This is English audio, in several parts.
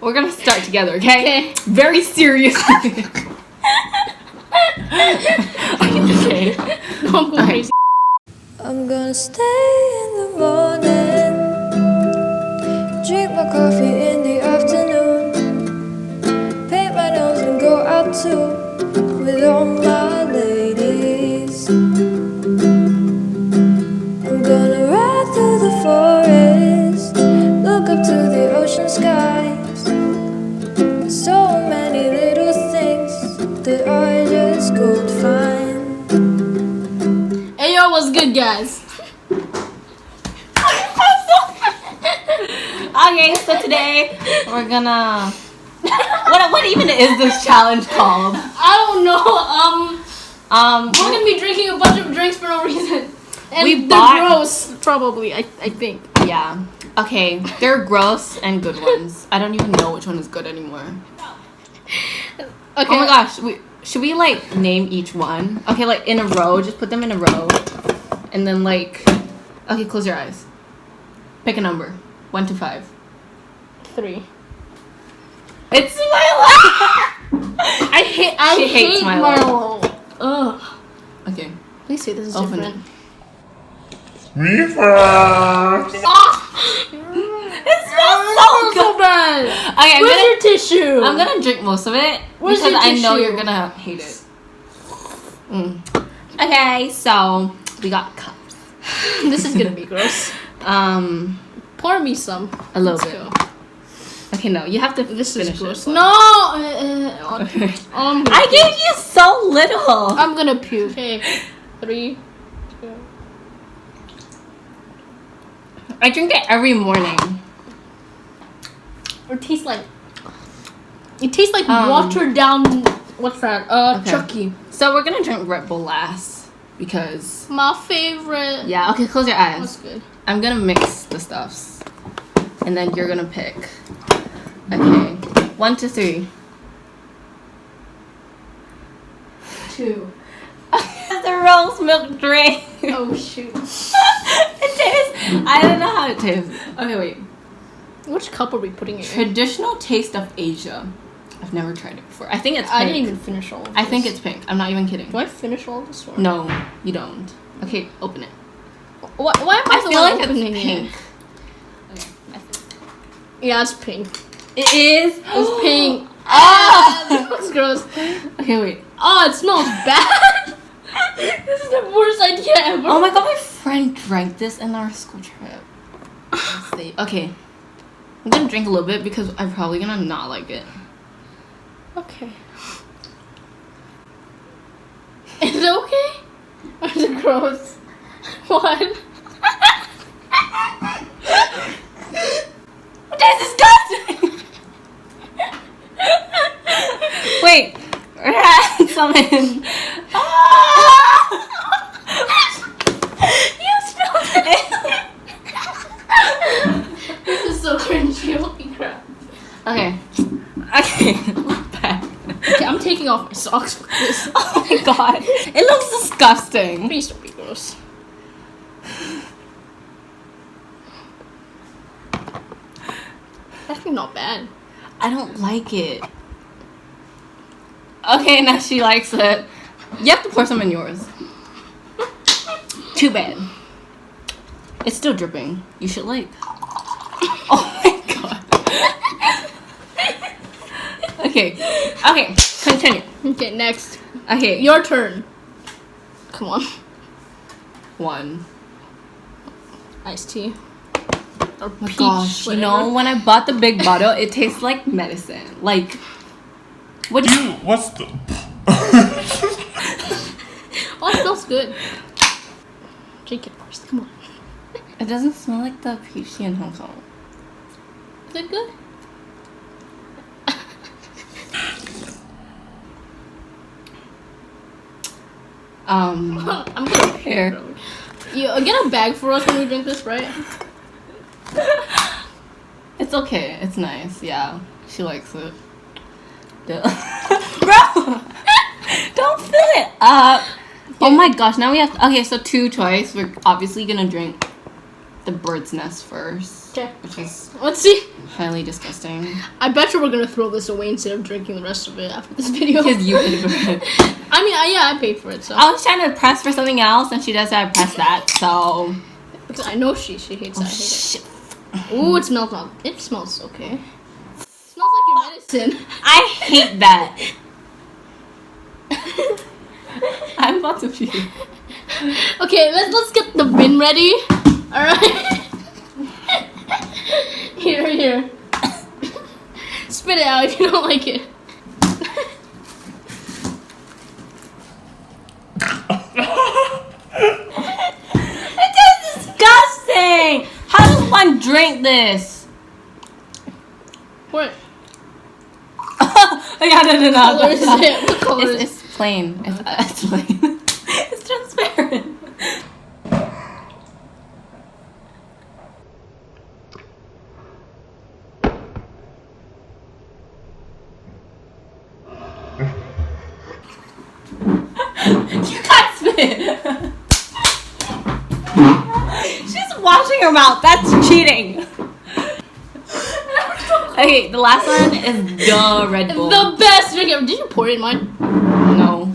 We're gonna start together, okay? Very serious. Okay. I'm going crazy. I'm gonna stay in the morning, drink my coffee in the afternoon, paint my nose and go out too with all my ladies. I'm gonna ride through the forest, look up to the ocean skies. There's so many little things that I just go to find. Hey yo, what's good, guys? Okay, so today we're gonna. What even is this challenge called? I don't know. We're gonna be drinking a bunch of drinks for no reason. And We they're bought- gross, probably. I think. Yeah. Okay, they're gross and good ones. I don't even know which one is good anymore. Okay. Oh my gosh, should we like name each one? Okay, like in a row. Just put them in a row, and then like. Okay, close your eyes. Pick a number, 1 to 5. 3. It's Milo. I She hates hate Milo. Ugh. Okay, Please say this is open different. it. Me first. It smells so good. bad. Okay, Where's your tissue? I'm gonna drink most of it Where's because your I know tissue? you're gonna hate it. Okay, so we got cups. This is gonna be gross. Pour me some. A little Let's bit. go. Okay, no, you have to This finish is gross. it. No. Okay. I'm gonna I puke. gave you so little. I'm gonna puke. Okay. 3, 2. I drink it every morning. It tastes like watered down. What's that? Okay. Chucky. So we're gonna drink Red Bull last because My favorite. yeah. Okay, close your eyes. That's good. I'm gonna mix the stuffs, and then you're gonna pick. Okay, 1 to 3. 2. The rose milk drink. Oh shoot. It tastes. I don't know how it tastes. Okay, wait. Which cup are we putting it in? Traditional taste of Asia. I've never tried it before. I think it's pink. I didn't even finish all of this. I think it's pink. I'm not even kidding. Do I finish all of this? Or? No, you don't. Okay, open it. Why am I I the feel one like it's opening pink. it? Yeah, it's pink. It is. It's pink. Ah! This looks gross. Okay, wait. Oh, it smells bad. This is the worst idea ever. Oh my god, my friend drank this in our school trip. Let's see. Okay. I'm gonna drink a little bit because I'm probably gonna not like it. Okay. Is it okay? Or is it gross? What? That's disgusting! Wait. Something. You spilled it! This is so cringy. Holy crap. Okay. Okay. We're back. Okay, I'm taking off my socks for this. Oh my god. It looks disgusting. Please don't be gross. Actually, not bad. I don't like it. Okay, now she likes it. You have to pour some in yours. Too bad. It's still dripping. You should like. Oh my god. Okay. Okay. Continue. Okay, next. Okay. Your turn. Come on. 1. Iced tea. Or Oh my peach, gosh. You know, whatever. when I bought the big bottle, it tastes like medicine. Like. What? Ew, what's the... Oh, it smells good. Drink it first. Come on. It doesn't smell like the peach tea in Hong Kong. Is it good? I'm gonna Here. You get a bag for us when we drink this, right? It's okay. It's nice. Yeah. She likes it. Bro! Don't fill it up! Oh my gosh, now we have to, okay, so 2 choice. We're obviously gonna drink the bird's nest first. Okay. Which is Let's see. highly disgusting. I bet you we're gonna throw this away instead of drinking the rest of it after this video. Because you paid for it. I mean, I paid for it, so. I was trying to press for something else, and she does say I pressed that, so. Because I know she hates that. I hate Shit. it. Ooh, it smells not. It smells okay. It smells like your medicine. I hate that. I'm about to pee. Okay, let's get the bin ready. All right. Here. Spit it out if you don't like it. It tastes disgusting. How does one drink this? What Yeah, no. color is it? What color is it? It's plain. It's plain. It's transparent. You can't spit. She's washing her mouth. That's cheating. Okay, the last one is the Red Bull. The best drink ever. Did you pour it in mine? No.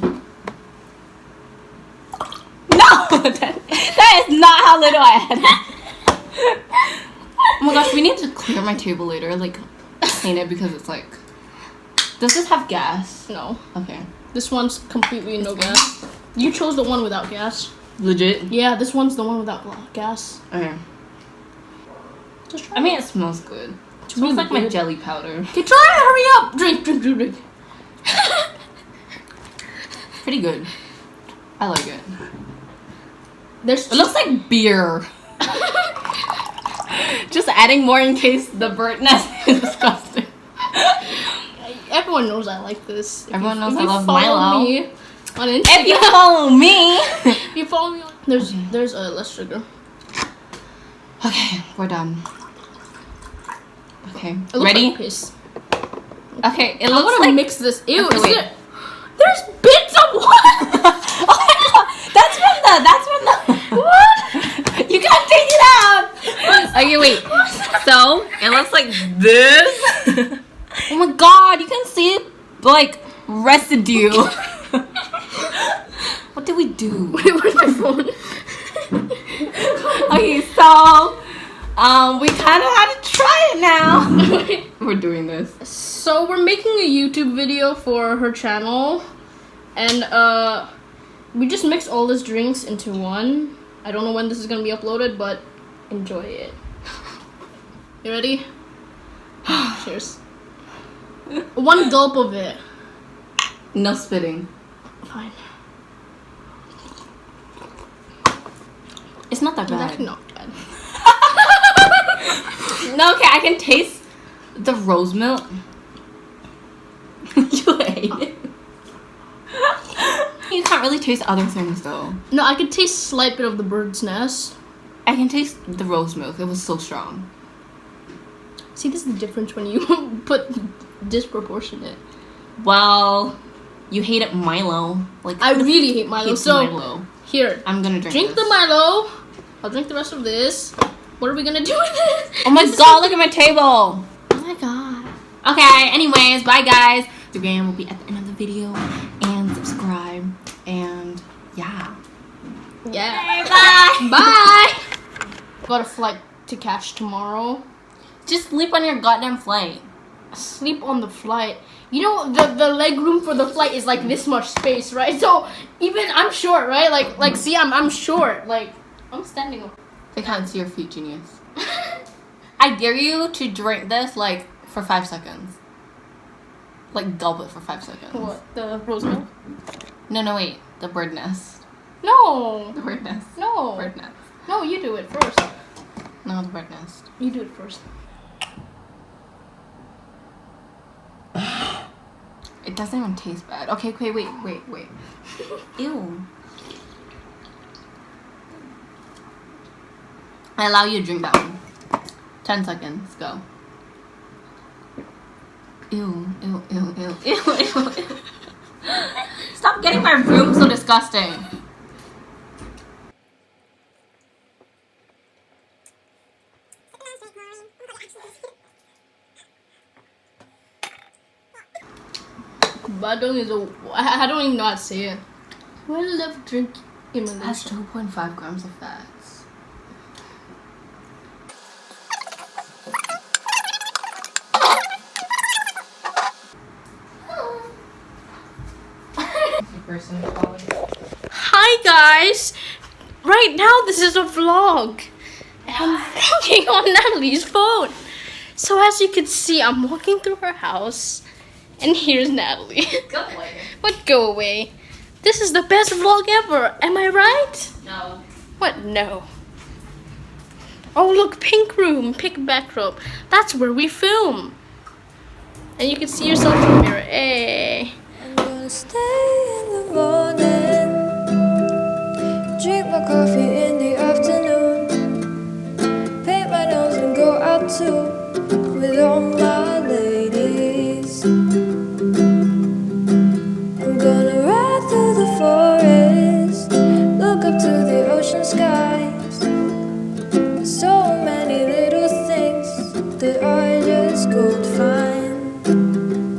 No! that is not how little I had it. Oh my gosh, we need to clear my table later. Like, clean it because it's like... Does this have gas? No. Okay. This one's completely no gas. You chose the one without gas. Legit? Yeah, this one's the one without gas. Okay. Just try. I mean, it smells good. It smells really like my good. jelly powder. Okay, try. Hurry up. Drink. Pretty good. I like it. There's It looks like beer. Just adding more in case the bird nest is disgusting. Everyone knows I like this. Everyone knows I love follow Milo. Me on Instagram. If you follow me. If you follow me on there's less sugar. Okay, we're done. Okay, It looks ready? like piss. Okay, it I looks want to like... mix this. Ew, Okay, is wait. there's bits of water. Oh my god, that's from the... What? You gotta take it out. Okay, wait. So, it looks like this. Oh my god, you can see like residue. What did we do? Wait, where's my phone? Okay, so we kind of had to try it now. We're doing this. So we're making a YouTube video for her channel, and we just mixed all these drinks into one. I don't know when this is gonna be uploaded, but enjoy it. You ready? Cheers. One gulp of it. No spitting. Fine. It's not that It's bad. actually not bad. No, okay, I can taste the rose milk. You hate it. You can't really taste other things though. No, I could taste a slight bit of the bird's nest. I can taste the rose milk. It was so strong. See, this is the difference when you put disproportionate. Well, you hated Milo. Like I really hate Milo. hates So Milo. here, I'm gonna drink drink this. the Milo. I'll drink the rest of this. What are we gonna do with this? Oh my god, look at my table. Oh my god. Okay, anyways, bye guys. The Instagram will be at the end of the video. And subscribe. And yeah. Yeah. Bye. Bye. Got a flight to catch tomorrow. Just sleep on your goddamn flight. Sleep on the flight. You know the leg room for the flight is like this much space, right? So even I'm short, right? Like see, I'm short. Like I'm standing up. They can't see your feet, genius. I dare you to drink this like for 5 seconds. Like gulp it for 5 seconds. What? The rose milk? No, wait. The bird nest. No. The bird nest. No. Bird nest. No, you do it first. No, the bird nest. You do it first. It doesn't even taste bad. Okay, wait. Ew. I allow you to drink that one. 10 seconds. Go. Ew. Stop getting my room so disgusting. Badong is a. I don't even know how to say it. Well, love drink It has emulation. 2.5 grams of fats. Hi guys! Right now this is a vlog. And I'm vlogging on Natalie's phone. So as you can see, I'm walking through her house. And here's Natalie. Go away. What, go away? This is the best vlog ever. Am I right? No. What? No. Oh look, pink room, pink backdrop. That's where we film. And you can see yourself in the mirror. Hey. I'm gonna stay in the morning, drink my coffee in the afternoon, paint my nose and go out too with all my ladies.